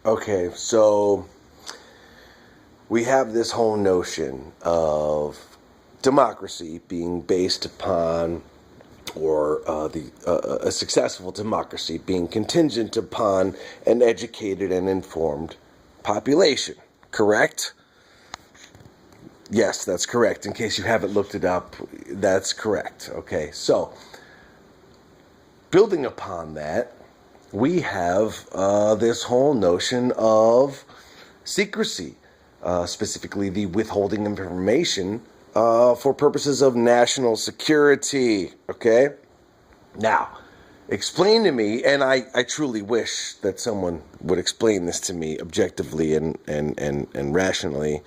Okay, so we have this whole notion of democracy being based upon, or a successful democracy being contingent upon an educated and informed population. Correct? Yes, that's correct. In case you haven't looked it up, that's correct. Okay, so building upon that, we have this whole notion of secrecy, specifically the withholding of information for purposes of national security. Okay? Now, explain to me, and I truly wish that someone would explain this to me objectively and rationally,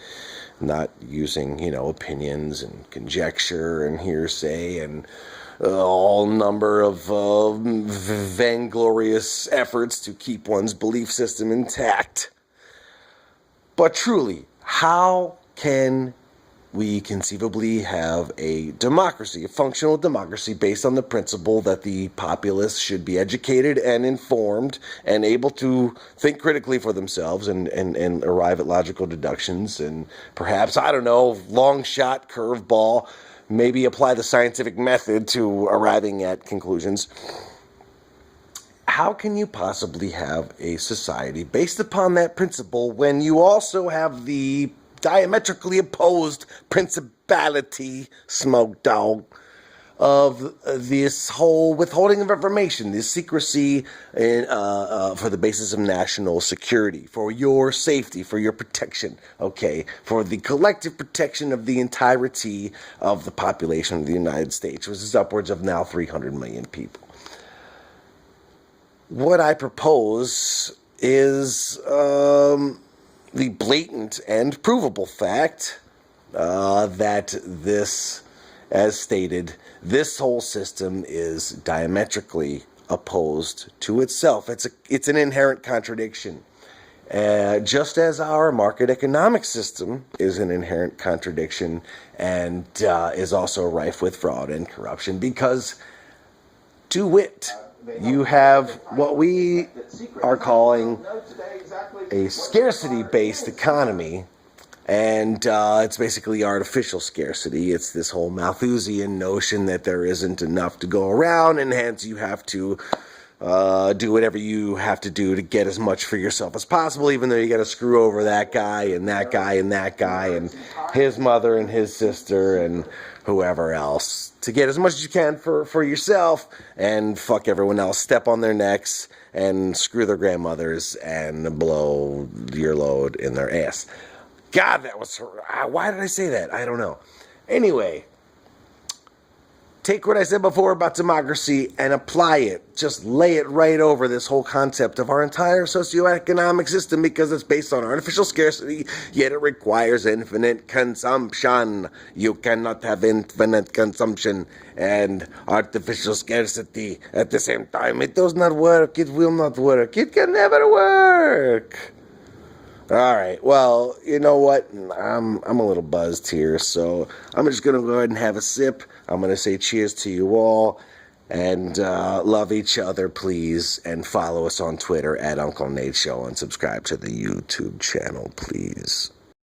not using, opinions and conjecture and hearsay and all number of vainglorious efforts to keep one's belief system intact. But truly, how can we conceivably have a democracy, a functional democracy based on the principle that the populace should be educated and informed and able to think critically for themselves and arrive at logical deductions and perhaps, I don't know, long shot, curveball, maybe apply the scientific method to arriving at conclusions? How can you possibly have a society based upon that principle when you also have the diametrically opposed principality, smoke dog, of this whole withholding of information, this secrecy for the basis of national security, for your safety, for your protection, okay, for the collective protection of the entirety of the population of the United States, which is upwards of now 300 million people? What I propose is the blatant and provable fact that this, as stated, this whole system is diametrically opposed to itself. It's an inherent contradiction. Just as our market economic system is an inherent contradiction and is also rife with fraud and corruption because, to wit, you have what we are calling a scarcity-based economy, and it's basically artificial scarcity. It's this whole Malthusian notion that there isn't enough to go around, and hence you have to do whatever you have to do to get as much for yourself as possible, even though you got to screw over that guy and that guy and that guy and his mother and his sister and whoever else to get as much as you can for yourself and fuck everyone else, step on their necks and screw their grandmothers and blow your load in their ass. God, that was... Why did I say that? I don't know. Anyway, take what I said before about democracy and apply it. Just lay it right over this whole concept of our entire socioeconomic system because it's based on artificial scarcity, yet it requires infinite consumption. You cannot have infinite consumption and artificial scarcity at the same time. It does not work. It will not work. It can never work. All right, well, you know what? I'm a little buzzed here, so I'm just going to go ahead and have a sip. I'm going to say cheers to you all, and love each other, please, and follow us on Twitter at Uncle Nate Show, and subscribe to the YouTube channel, please.